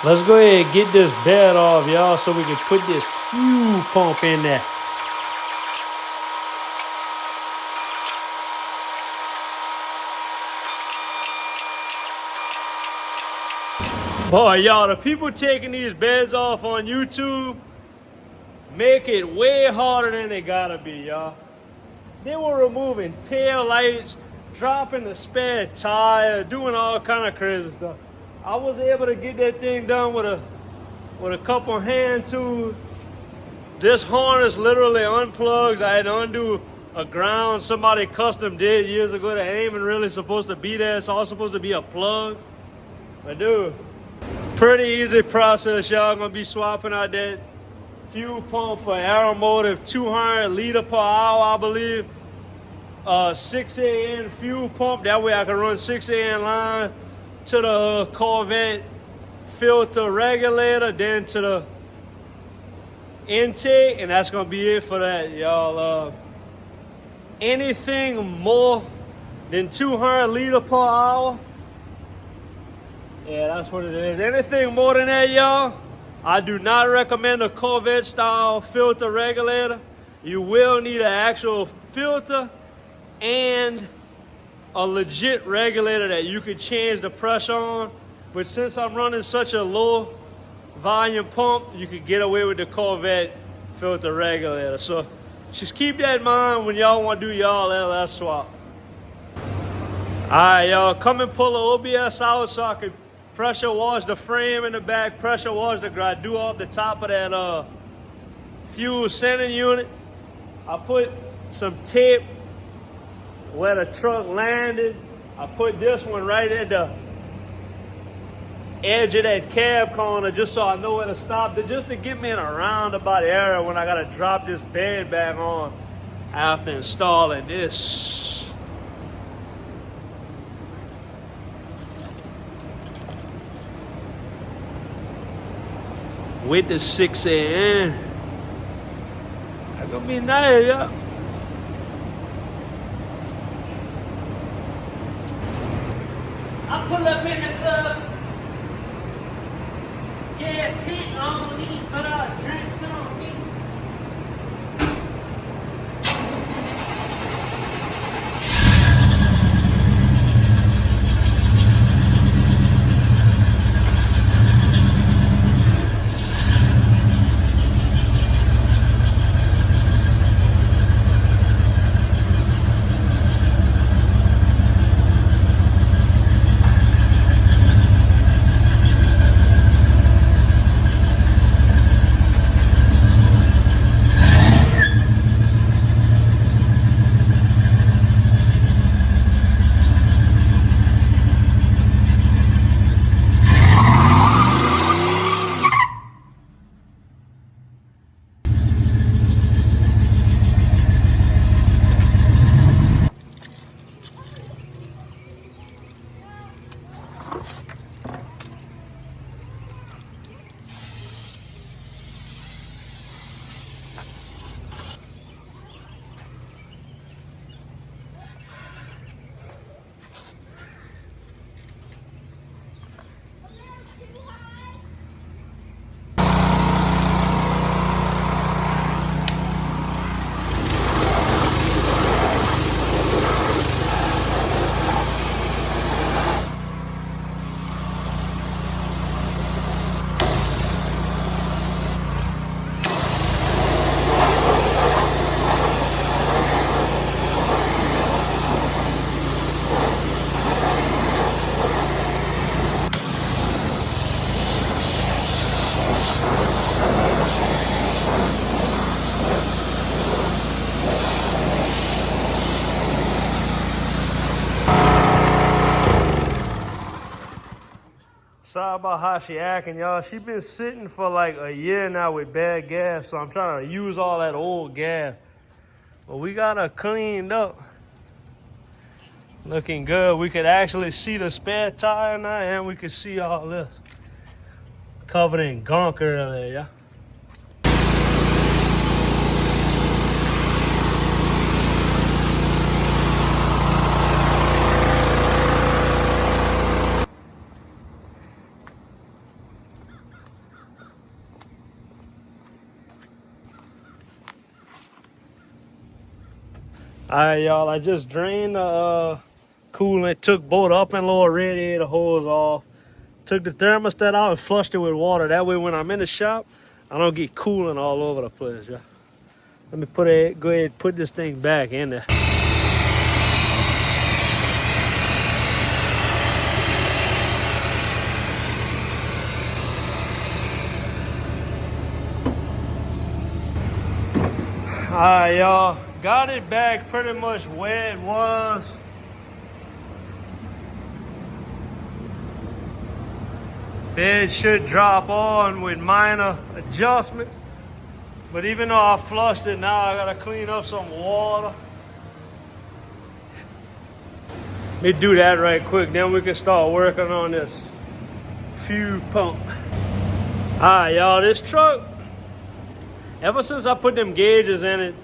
Let's go ahead and get this bed off, y'all, so we can put this fuel pump in there. Boy, y'all, the people taking these beds off on YouTube make it way harder than they gotta be, y'all. They were removing tail lights, dropping the spare tire, doing all kind of crazy stuff. I was able to get that thing done with a couple hand tools. This harness literally unplugs. I had to undo a ground somebody custom did years ago that ain't even really supposed to be there. It's all supposed to be a plug. But dude, pretty easy process, y'all. Gonna be swapping out that fuel pump for Aeromotive 200 liter per hour, I believe. 6AN fuel pump. That way I can run 6AN lines to the Corvette filter regulator, then to the intake, and that's gonna be it for that, y'all. Anything more than 200 liter per hour, yeah, that's what it is. Anything more than that, y'all, I do not recommend a Corvette style filter regulator. You will need an actual filter and a legit regulator that you can change the pressure on. But since I'm running such a low volume pump, you can get away with the Corvette filter regulator. So just keep that in mind when y'all want to do y'all LS swap. All right, y'all, come and pull the OBS out so I can pressure wash the frame in the back, pressure wash the gradu off the top of that fuel sending unit. I put some tape where the truck landed. I put this one right at the edge of that cab corner just so I know where to stop, just to get me in a roundabout area when I gotta drop this bed back on after installing this. With the 6AN. That's gonna be nice, y'all. I pull up in the club, get a tent on me, put our drinks on me. Sorry about how she acting, y'all. She been sitting for like a year now with bad gas, so I'm trying to use all that old gas. But we got her cleaned up. Looking good. We could actually see the spare tire now, and we could see all this. Covered in gunk earlier, yeah. Alright, y'all, I just drained the coolant, took both up and lower radiator hose off, took the thermostat out and flushed it with water. That way when I'm in the shop, I don't get coolant all over the place, y'all. Let me go ahead and put this thing back in there. Alright, y'all, got it back pretty much where it was. Bed should drop on with minor adjustments. But even though I flushed it, now I gotta clean up some water. Let me do that right quick, then we can start working on this fuel pump. Alright, y'all, this truck, ever since I put them gauges in it,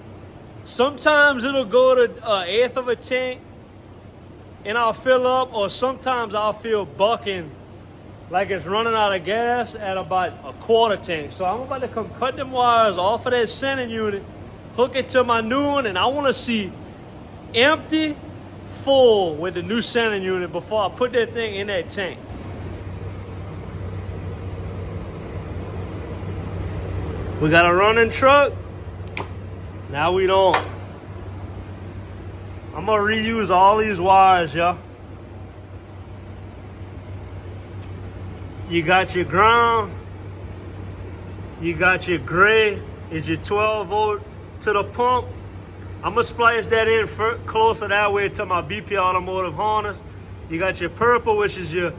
sometimes it'll go to 1/8 of a tank and I'll fill up, or sometimes I'll feel bucking like it's running out of gas at about 1/4 tank. So I'm about to come cut them wires off of that sending unit, hook it to my new one, and I want to see empty, full with the new sending unit before I put that thing in that tank. We got a running truck. Now we don't. I'm gonna reuse all these wires, y'all. You got your ground. You got your gray. Is your 12 volt to the pump. I'm gonna splice that in closer that way to my BP Automotive harness. You got your purple, which is your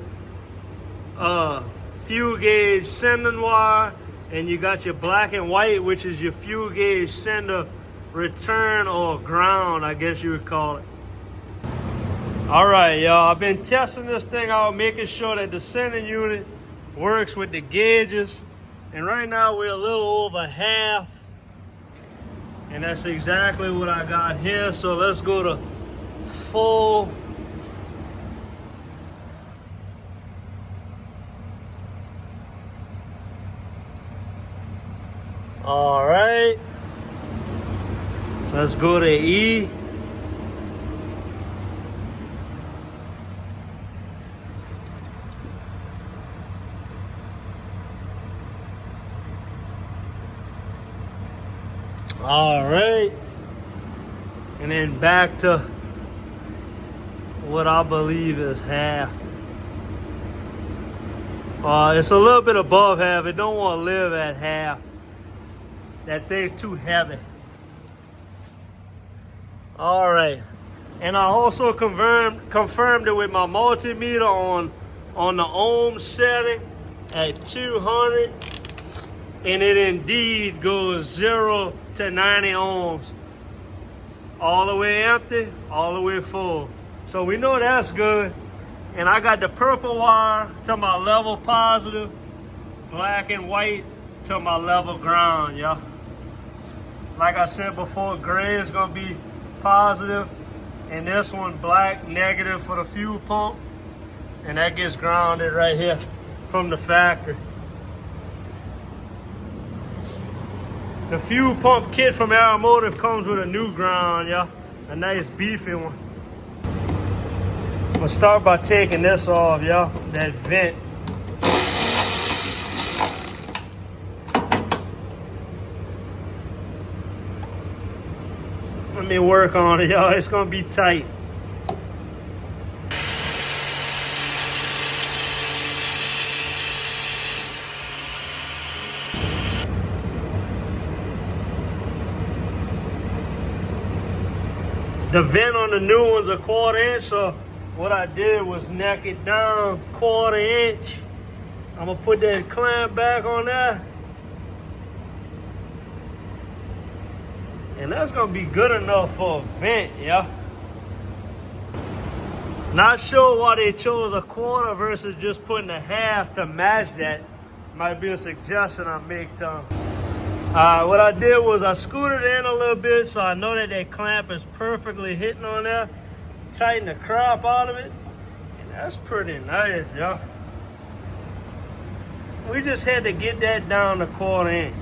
fuel gauge sending wire. And you got your black and white, which is your fuel gauge sender return, or ground, I guess you would call it. All right, y'all, I've been testing this thing out, making sure that the sending unit works with the gauges. And right now we're a little over half. And that's exactly what I got here. So let's go to full. All right, let's go to E. All right, and then back to what I believe is half. It's a little bit above half. It don't want to live at half. That thing's too heavy. All right, and I also confirmed it with my multimeter on the ohm setting at 200, and it indeed goes 0 to 90 ohms, all the way empty, all the way full. So we know that's good. And I got the purple wire to my level positive, black and white to my level ground, y'all. Like I said before, gray is gonna be positive, and this one black negative for the fuel pump, and that gets grounded right here from the factory. The fuel pump kit from Automotive comes with a new ground, y'all, a nice beefy one. I'm gonna start by taking this off, y'all, that vent. Let me work on it, y'all. It's gonna be tight. The vent on the new one's a 1/4 inch, so what I did was neck it down 1/4 inch. I'm gonna put that clamp back on there. And that's gonna be good enough for a vent, yeah. Not sure why they chose a 1/4 versus just putting a half to match that. Might be a suggestion I make to them. What I did was I scooted in a little bit so I know that that clamp is perfectly hitting on there. Tighten the crap out of it. And that's pretty nice, y'all. We just had to get that down to 1/4 inch.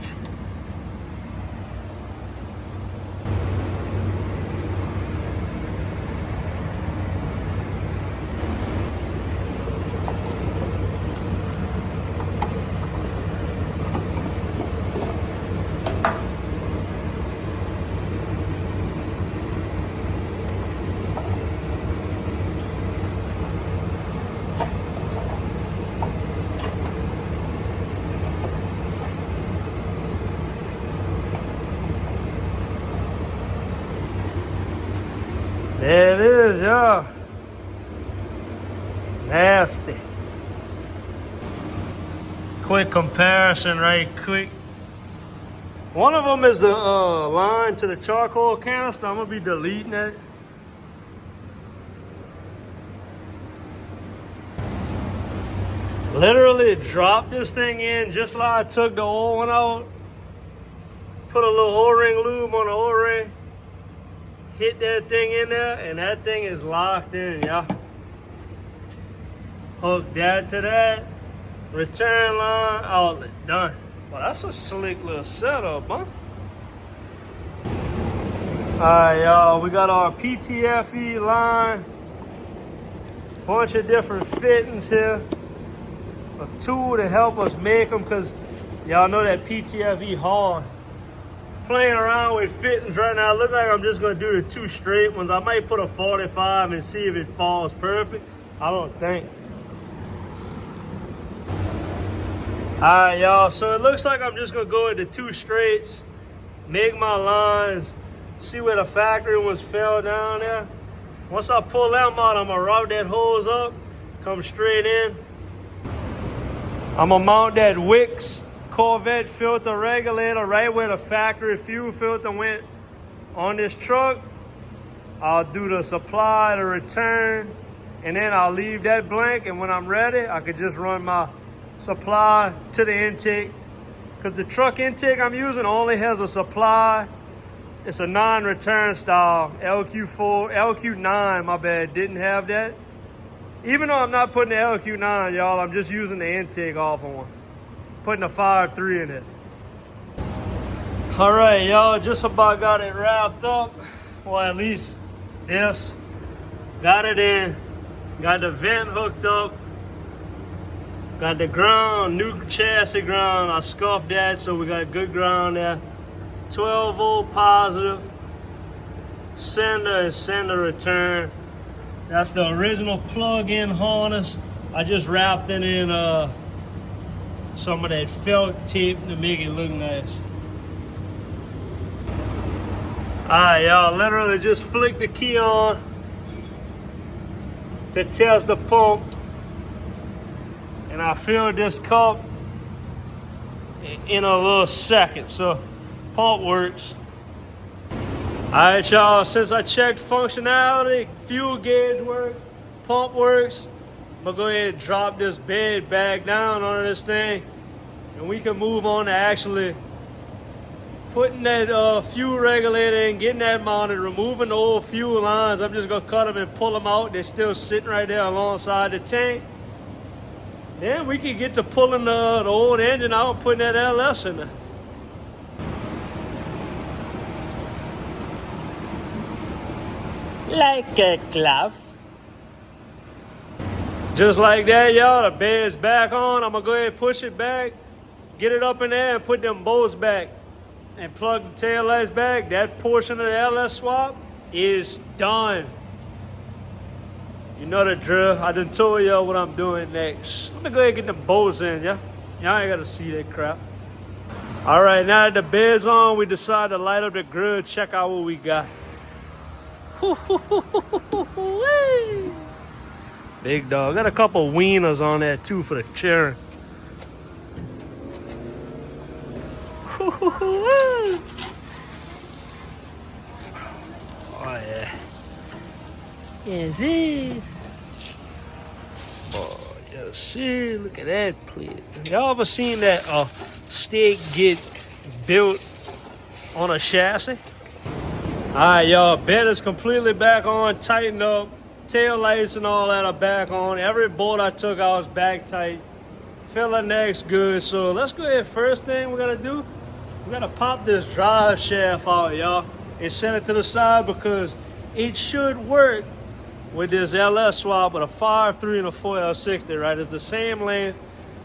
There it is, y'all. Nasty. Quick comparison right quick. One of them is the line to the charcoal canister. I'm gonna be deleting it. Literally dropped this thing in just like I took the old one out. Put a little O-ring lube on the O-ring. Hit that thing in there and that thing is locked in, y'all. Hook that to that. Return line, outlet, done. Well, that's a slick little setup, huh? Alright, y'all, we got our PTFE line. Bunch of different fittings here. A tool to help us make them, because y'all know that PTFE hard. Playing around with fittings right now. Look like I'm just gonna do the 2 straight ones. I might put a 45 and see if it falls perfect. I don't think. Alright, y'all, so it looks like I'm just gonna go with the 2 straights, make my lines, see where the factory ones fell down there. Once I pull them out, I'm gonna route that hose up, come straight in. I'm gonna mount that Wix Corvette filter regulator right where the factory fuel filter went on this truck. I'll do the supply, the return, and then I'll leave that blank, and when I'm ready, I could just run my supply to the intake, because the truck intake I'm using only has a supply. It's a non-return style LQ4, LQ9, my bad, didn't have that. Even though I'm not putting the LQ9, y'all, I'm just using the intake off of one, putting a 5.3 in it. All right, y'all, just about got it wrapped up. Well, at least this. Got it in, got the vent hooked up. Got the ground, new chassis ground. I scuffed that, so we got good ground there. 12 volt positive. Sender and sender return. That's the original plug-in harness. I just wrapped it in some of that felt tape to make it look nice. Alright, y'all, literally just flick the key on to test the pump. And I filled this cup in a little second, so pump works. All right, y'all, since I checked functionality, fuel gauge works, pump works, I'm gonna go ahead and drop this bed back down on this thing, and we can move on to actually putting that fuel regulator in, getting that mounted, removing the old fuel lines. I'm just gonna cut them and pull them out. They're still sitting right there alongside the tank. Then we can get to pulling the old engine out and putting that LS in there. Like a glove. Just like that, y'all, the bed's back on. I'm gonna go ahead and push it back, get it up in there and put them bolts back and plug the tail lights back. That portion of the LS swap is done. You know the drill. I done told y'all what I'm doing next. Let me go ahead and get them bolts in, yeah? Y'all ain't gotta see that crap. All right, now that the bed's on, we decided to light up the grill, check out what we got. Big dog. Got a couple wieners on there too for the cheering. Oh yeah. Yes, it. Oh, yes, see. Look at that plate. Y'all ever seen that steak get built on a chassis? Alright, y'all, bed is completely back on, tightened up, tail lights and all that are back on. Every bolt I took out is back tight. Filler neck's good, so let's go ahead. First thing we gotta do, we gotta pop this drive shaft out, y'all, and set it to the side because it should work with this LS swap with a 5.3 and a 4L60, right? It's the same length.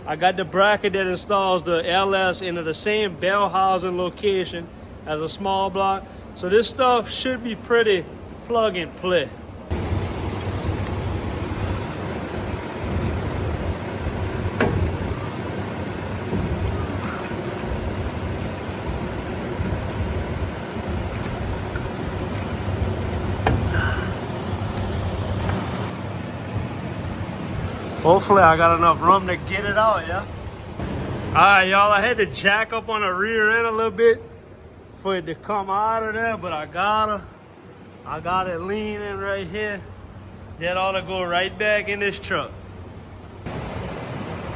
I got the bracket that installs the LS into the same bell housing location as a small block. So this stuff should be pretty plug and play. Hopefully I got enough room to get it out, yeah? Alright, y'all, I had to jack up on the rear end a little bit for it to come out of there, but I got it leaning right here. That ought to go right back in this truck.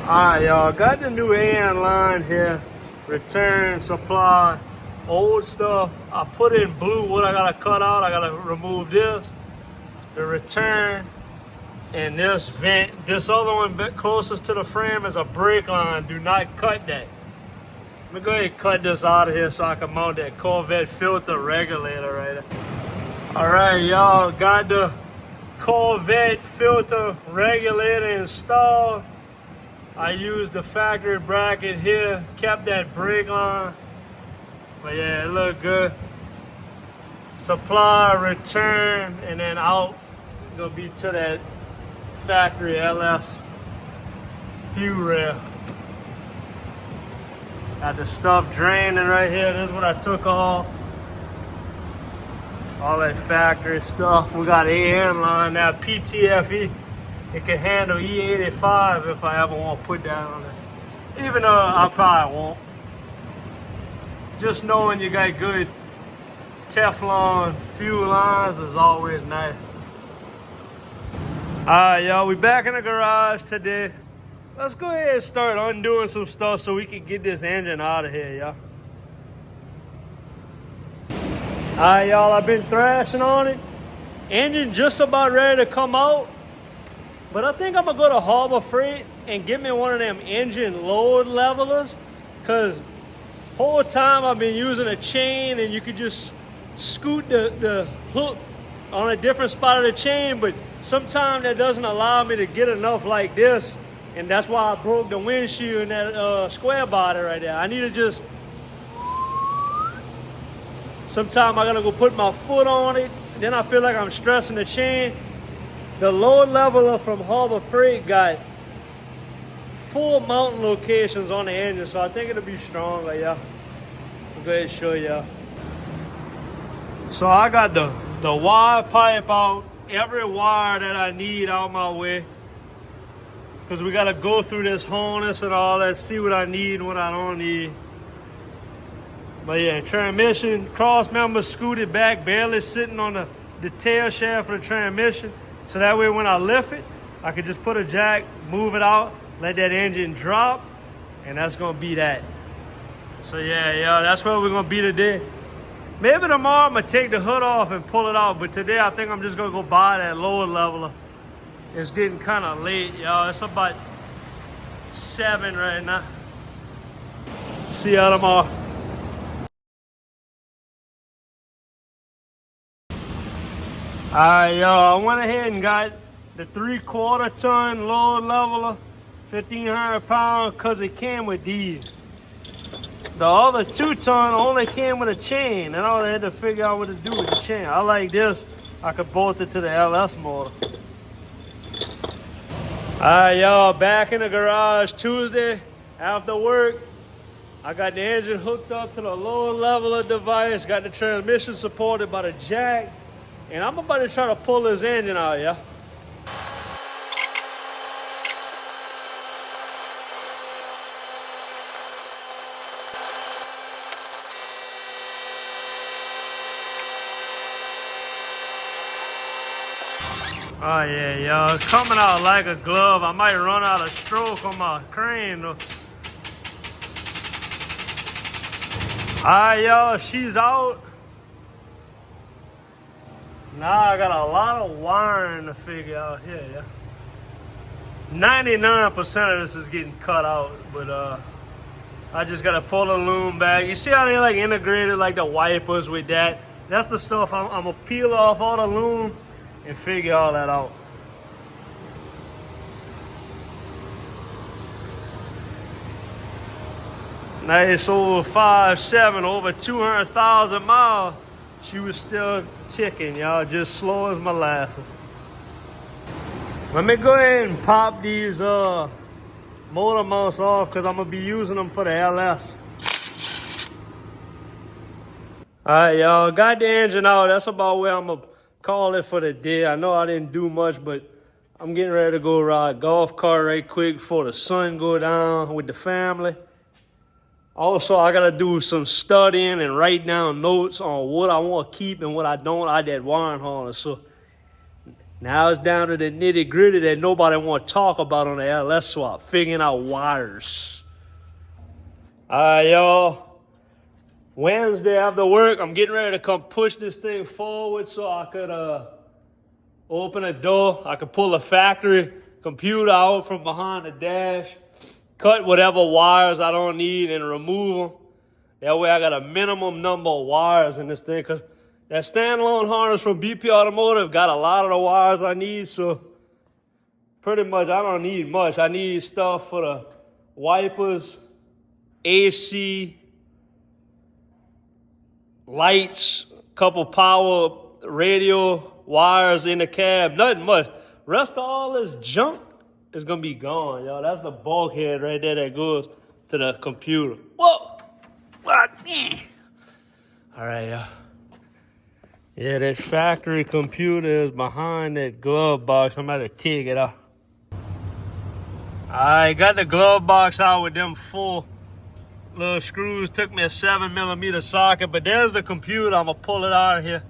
Alright, y'all, got the new AN line here. Return, supply, old stuff. I put in blue what I gotta cut out. I gotta remove this. The return. And this vent, this other one bit closest to the frame is a brake line. Do not cut that. Let me go ahead and cut this out of here so I can mount that Corvette filter regulator right there. All right, y'all, got the Corvette filter regulator installed. I used the factory bracket here, kept that brake line. But yeah, it looked good. Supply, return, and then out. Gonna be to that factory LS fuel rail. Got the stuff draining right here. This is what I took off. All that factory stuff. We got AN line now, PTFE. It can handle E85 if I ever want to put that on it. Even though I probably won't. Just knowing you got good Teflon fuel lines is always nice. Alright, y'all, we back in the garage today. Let's go ahead and start undoing some stuff so we can get this engine out of here, y'all. Alright, y'all, I've been thrashing on it. Engine just about ready to come out. But I think I'm gonna go to Harbor Freight and get me one of them engine load levelers. Cause whole time I've been using a chain and you could just scoot the hook on a different spot of the chain, but sometimes that doesn't allow me to get enough like this, and that's why I broke the windshield in that square body right there. I need to just, sometimes I gotta go put my foot on it, then I feel like I'm stressing the chain. The load leveler from Harbor Freight got 4 mounting locations on the engine, so I think it'll be stronger, y'all. I'll go ahead and show y'all. So I got the wire pipe out, every wire that I need out my way. Because we got to go through this harness and all that, see what I need and what I don't need. But yeah, transmission, cross member scooted back, barely sitting on the tail shaft of the transmission. So that way when I lift it, I can just put a jack, move it out, let that engine drop, and that's going to be that. So yeah, that's where we're going to be today. Maybe tomorrow I'm going to take the hood off and pull it out, but today I think I'm just going to go buy that load leveler. It's getting kind of late, y'all. It's about 7 right now. See y'all tomorrow. Alright, y'all, I went ahead and got the 3/4 ton load leveler, 1,500 pounds, because it came with these. The other 2 ton only came with a chain, and I had to figure out what to do with the chain. I like this. I could bolt it to the LS motor. Alright, y'all, back in the garage Tuesday after work. I got the engine hooked up to the load leveler device, got the transmission supported by the jack, and I'm about to try to pull this engine out, yeah. Oh yeah, y'all, it's coming out like a glove. I might run out of stroke on my crane though. Alright, y'all, she's out. Now I got a lot of wiring to figure out here, yeah. 99% of this is getting cut out, but I just gotta pull the loom back. You see how they like integrated like the wipers with that? That's the stuff I'm gonna peel off all the loom and figure all that out. Nice old 5.7, over 200,000 miles. She was still ticking, y'all, just slow as molasses. Let me go ahead and pop these motor mounts off because I'm gonna be using them for the LS. All right, y'all, got the engine out. That's about where I'm gonna call it for the day. I know I didn't do much, but I'm getting ready to go ride a golf cart right quick before the sun go down with the family. Also, I gotta do some studying and write down notes on what I want to keep and what I don't out that wiring harness. So now it's down to the nitty gritty that nobody want to talk about on the LS swap, figuring out wires. All right, y'all. Wednesday after work, I'm getting ready to come push this thing forward so I could open a door. I could pull the factory computer out from behind the dash, cut whatever wires I don't need and remove them. That way I got a minimum number of wires in this thing, because that standalone harness from BP Automotive got a lot of the wires I need, so pretty much I don't need much. I need stuff for the wipers, AC, lights, couple power radio wires in the cab, nothing much. Rest of all this junk is gonna be gone, y'all. That's the bulkhead right there that goes to the computer. Whoa! What? All right, y'all. Yeah, that factory computer is behind that glove box. I'm about to take it off. I got the glove box out with them 4 little screws. Took me a 7mm socket, but there's the computer. I'm gonna pull it out of here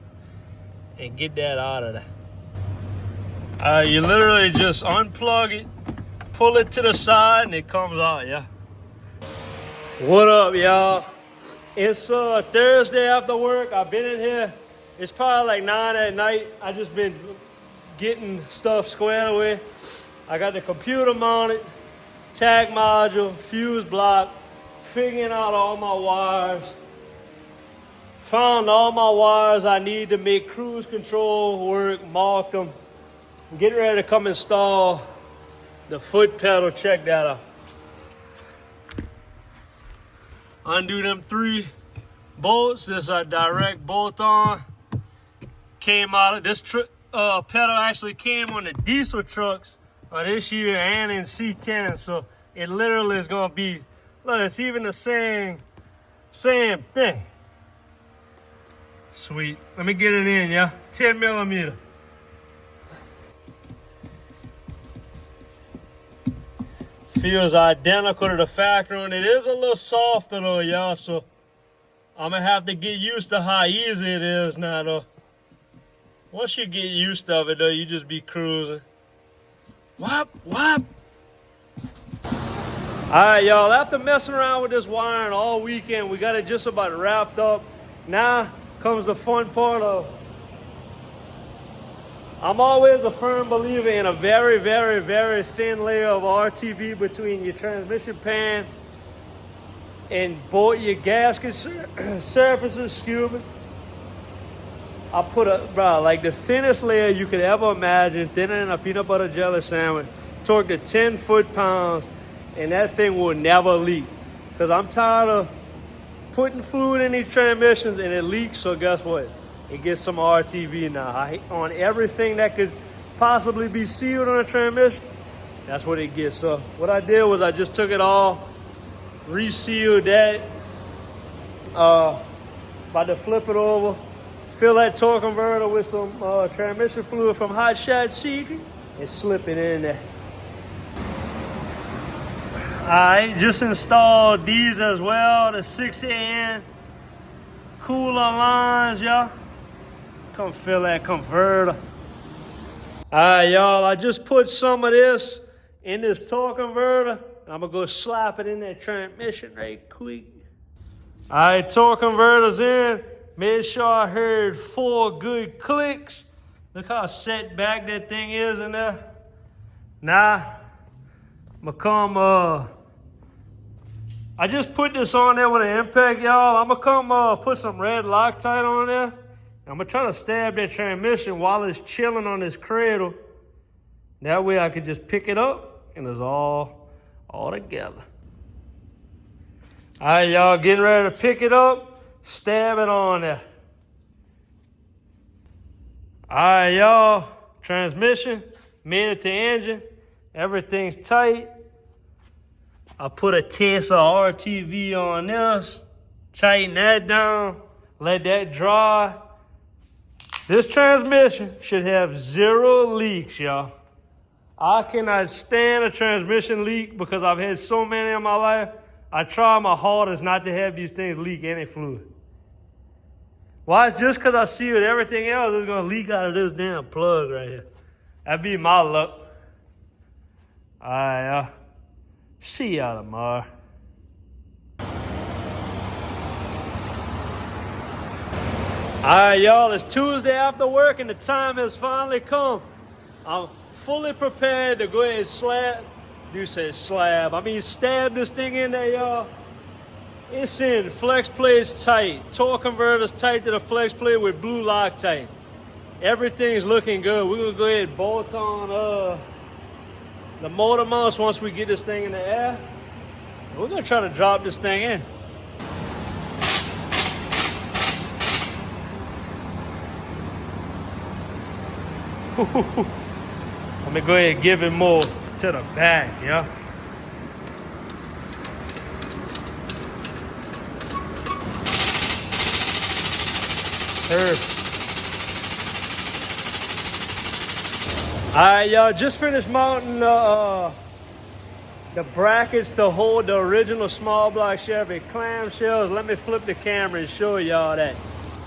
and get that out of there. You literally just unplug it, pull it to the side, and it comes out, yeah. What up, y'all? It's Thursday after work. I've been in here. It's probably like 9 at night. I just been getting stuff squared away. I got the computer mounted, tag module, fuse block, figuring out all my wires. Found all my wires I need to make cruise control work, marked them. I'm getting ready to come install the foot pedal. Check that out. Undo them 3 bolts. This is a direct bolt on. Came out of this pedal actually came on the diesel trucks of this year and in C10. So it literally is gonna be, look, it's even the same thing. Sweet. Let me get it in, yeah. 10mm. Feels identical to the factory, and it is a little softer though, y'all. So I'm gonna have to get used to how easy it is now though. Once you get used to it though, you just be cruising. Whop, whop. All right, y'all, after messing around with this wiring all weekend, we got it just about wrapped up. Now comes the fun part of, I'm always a firm believer in a very, very, very thin layer of RTV between your transmission pan and both your gasket surfaces, excuse me. I put like the thinnest layer you could ever imagine, thinner than a peanut butter jelly sandwich, torqued to 10 foot-pounds, and that thing will never leak. Because I'm tired of putting fluid in these transmissions and it leaks, so guess what? It gets some RTV now. On everything that could possibly be sealed on a transmission, that's what it gets. So what I did was I just took it all, resealed that, about to flip it over, fill that torque converter with some transmission fluid from Hot Shot Secret, and slip it in there. I just installed these as well, the 6AN cooler lines, y'all. Come fill that converter. All right, y'all, I just put some of this in this torque converter. I'm gonna go slap it in that transmission right quick. All right, torque converter's in. Made sure I heard 4 good clicks. Look how set back that thing is in there. Now, I'm gonna come, I just put this on there with an impact, y'all. I'm gonna come put some red Loctite on there. I'm gonna try to stab that transmission while it's chilling on this cradle. That way I could just pick it up and it's all together. All right, y'all, getting ready to pick it up, stab it on there. All right, y'all, transmission, made it to engine, everything's tight. I put a test of RTV on this, tighten that down, let that dry. This transmission should have 0 leaks, y'all. I cannot stand a transmission leak because I've had so many in my life. I try my hardest not to have these things leak any fluid. Why? It's just because I see with everything else, it's going to leak out of this damn plug right here. That'd be my luck. All right, see y'all tomorrow. All right, y'all, it's Tuesday after work and the time has finally come. I'm fully prepared to go ahead and stab this thing in there, y'all. It's in flex plates tight, torque converters tight to the flex plate with blue Loctite. Everything's looking good. We're gonna go ahead and bolt on the motor mounts once we get this thing in the air. We're gonna try to drop this thing in. Let me go ahead and give it more to the back, yeah. All right, y'all, just finished mounting the brackets to hold the original small block Chevy clamshells. Let me flip the camera and show y'all that.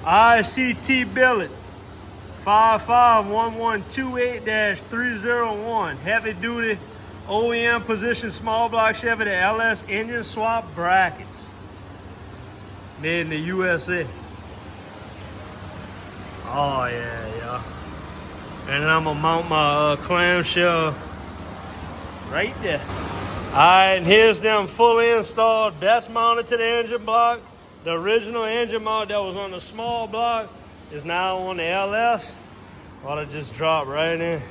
ICT billet 551128-301, heavy duty OEM position small block Chevy to LS engine swap brackets, made in the USA. Oh yeah, yeah. And then I'm gonna mount my clamshell right there. All right, and here's them fully installed. That's mounted to the engine block. The original engine mount that was on the small block is now on the LS. Ought to just drop right in.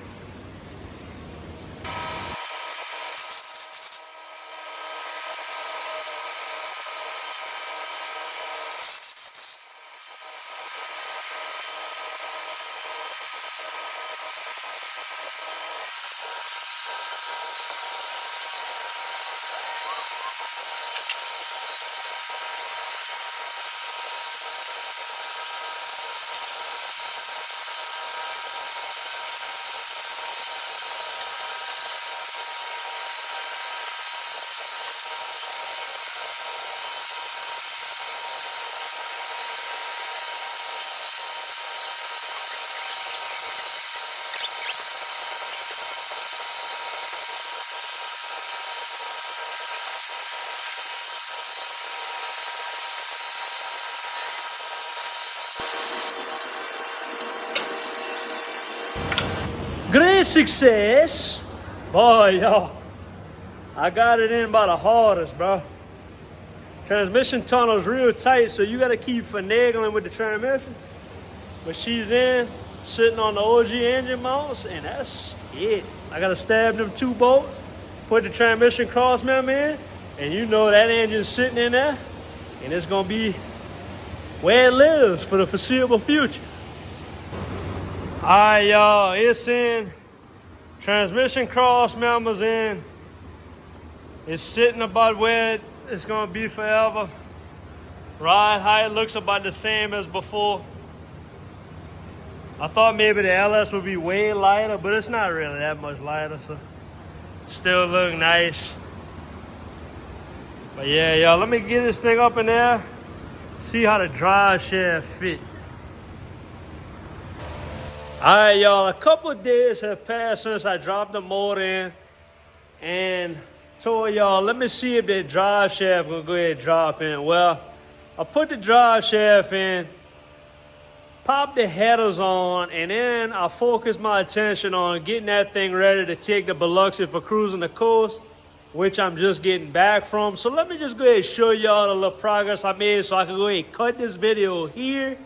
Great success. Boy, y'all, I got it in by the hardest, bro. Transmission tunnel's real tight, so you gotta keep finagling with the transmission. But she's in, sitting on the OG engine mounts, and that's it. I gotta stab them 2 bolts, put the transmission cross member in, and you know that engine's sitting in there, and it's gonna be where it lives for the foreseeable future. All right, y'all, it's in. Transmission cross members in. It's sitting about where it's gonna be forever. Ride height looks about the same as before. I thought maybe the LS would be way lighter, but it's not really that much lighter, so still look nice. But yeah, y'all, let me get this thing up in there, see how the drive shaft fit. All right, y'all, a couple of days have passed since I dropped the motor in and told y'all, let me see if the drive shaft will go ahead and drop in. Well, I put the drive shaft in, popped the headers on, and then I focused my attention on getting that thing ready to take the Biloxi for cruising the coast, which I'm just getting back from. So let me just go ahead and show y'all the little progress I made so I can go ahead and cut this video here,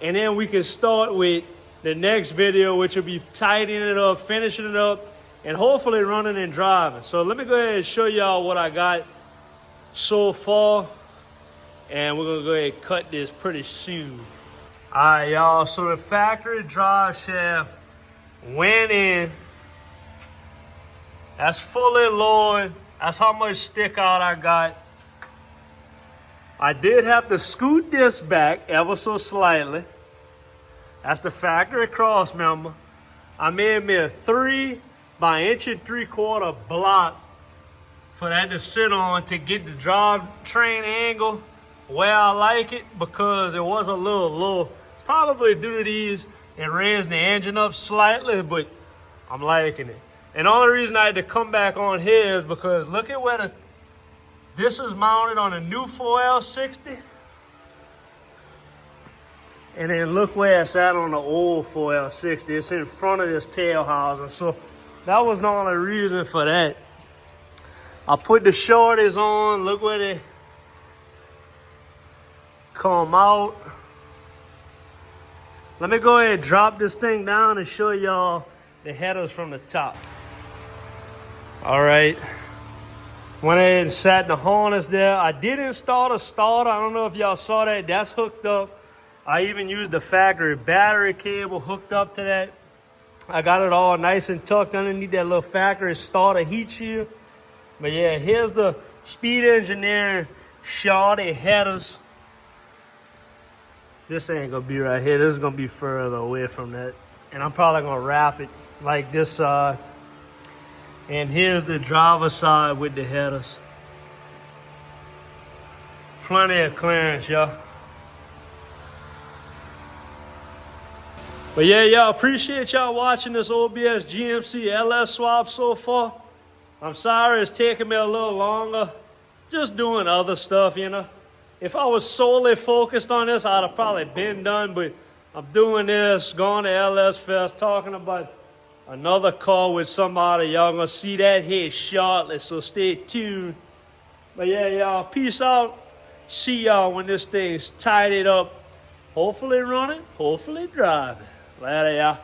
and then we can start with the next video, which will be tightening it up, finishing it up, and hopefully running and driving. So let me go ahead and show y'all what I got so far, and we're gonna go ahead and cut this pretty soon. All right, y'all, so the factory drive shaft went in. That's fully lowered. That's how much stick out I got. I did have to scoot this back ever so slightly. That's the factory cross member. I made me a 3 by 1 3/4 block for that to sit on to get the drivetrain angle where I like it, because it was a little low. Probably due to these, it raised the engine up slightly, but I'm liking it. And the only reason I had to come back on here is because look at where this is mounted on a new 4L60. And then look where it's at on the old 4L60. It's in front of this tail housing. So that was the only reason for that. I put the shorties on. Look where they come out. Let me go ahead and drop this thing down and show y'all the headers from the top. All right. Went ahead and sat the harness there. I did install a starter. I don't know if y'all saw that. That's hooked up. I even used the factory battery cable hooked up to that. I got it all nice and tucked underneath that little factory starter heat shield. But yeah, here's the Speed Engineering shorty headers. This ain't gonna be right here. This is gonna be further away from that. And I'm probably gonna wrap it like this side. And here's the driver's side with the headers. Plenty of clearance, y'all. But yeah, y'all, appreciate y'all watching this OBS GMC LS swap so far. I'm sorry it's taking me a little longer. Just doing other stuff, you know. If I was solely focused on this, I'd have probably been done. But I'm doing this, going to LS Fest, talking about another car with somebody. Y'all gonna see that here shortly, so stay tuned. But yeah, y'all, peace out. See y'all when this thing's tidied up. Hopefully running, hopefully driving. Later, y'all.